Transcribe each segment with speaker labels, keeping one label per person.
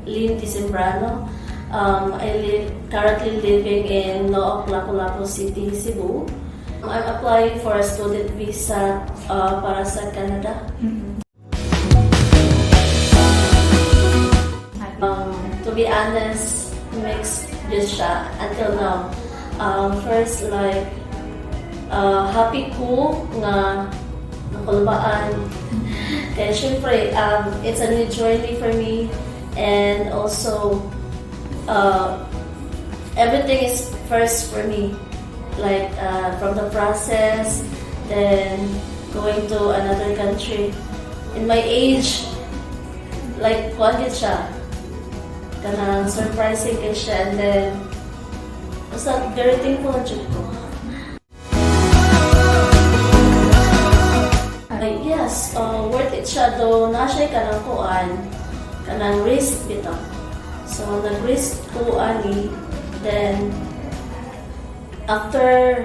Speaker 1: Lynn Decembrano. Currently living in Nooc, Lapu-Lapu City, Cebu. I'm applying for a student visa para sa Canada. To be honest, mixed just siya until now. First, like, happy ko nga nakulbaan. Kaya syempre, it's a new journey for me, and also everything is first for me. Like from the process, then going to another country. In my age, like, kuwan gid siya. Kanang surprising kay siya, and then basta very thankful na jud ko. Yes, worth it siya, though na siya kanang kuan, kanang risk bitaw. So nag-risk ko ani, then after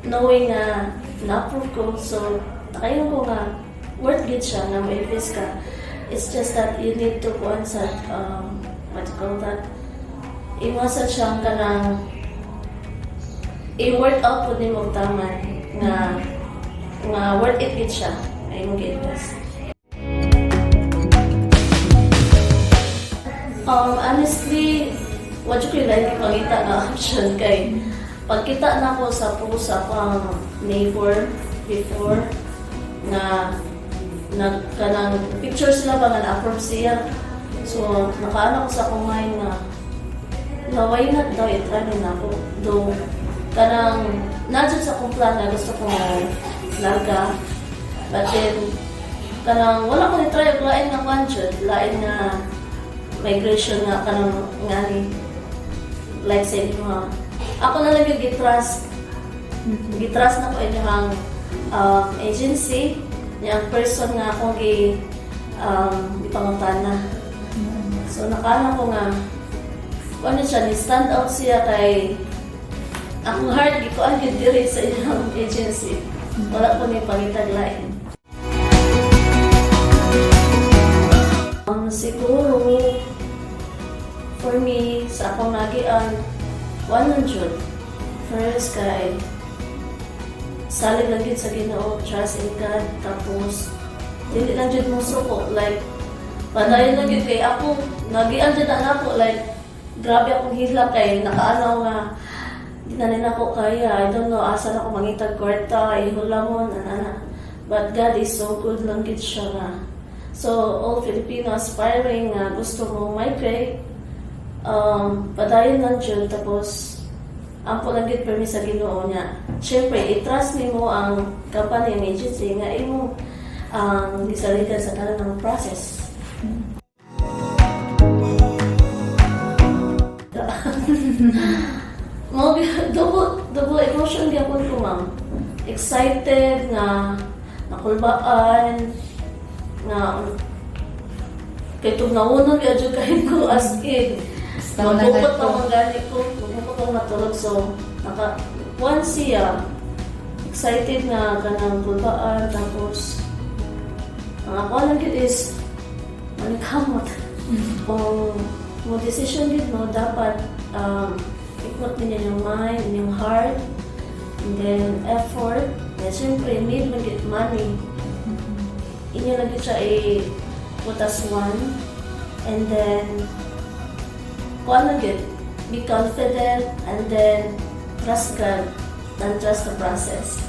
Speaker 1: knowing na na-approve ko, so nakayon ko nga worth it siya na may risk ka. It's just that you need to kuan sa what you call that, iwasa siyang kanang i-work out po din mo taman nga worth it gid siya ay mo gi-invest. Honestly, what you can like pangita na option kay pagkita na ko sa pusa pang neighbor before na kanang picture sila ba nga na-approve siya. So, nakaano ko sa kumain na why not daw itry na ako. Though, kanang nadyan sa kong plan na gusto kong larga. But then, kanang wala ko itry ang lain na budget, lain na migration nga kanang ngani. Like say mo, ako na lang yung gitrust. Gitrust na ko inyong agency, yung person nga akong ipangutana. So, nakala ko nga, ano siya, ni-stand out siya kay akong heart, di ko agad diri sa inyong agency. Wala ko may pangitaglain. Siguro, for me, sa akong nagian, 100. First kay, salig lang yun sa Ginoo, trust in God, tapos, hindi lang yun mo suko, like, padayon lang yun kay ako, nagian dyan na ako, like, grabe akong hilak kay nakaanaw nga, di na rin ako kaya, I don't know, asan ako mangitag kwarta, ihula mo, but God is so good lang yun siya nga. So, all Filipino aspiring nga gusto mo migrate, padayon lang dyan, tapos, ang lang yun permi sa Ginoo niya. Siyempre, i-trust mo ang company and agency nga imo ang gisaligan sa kanang process. double emotion gyapon ko, ma'am. Excited nga nakulbaan nga kay tug naunon gyud kay ko as in. Mabukot pa man gani ko, mabukot pa matulog, so once siya excited nga kanang kulbaan, tapos ang ako lang gid is manikamot. Mo decision gid mo dapat ikot din yung mind, yung heart, and then effort. And siyempre, need mo get money. Inyo lang siya put as one. And then, kuha lang yun. Be confident, and then trust God and trust the process.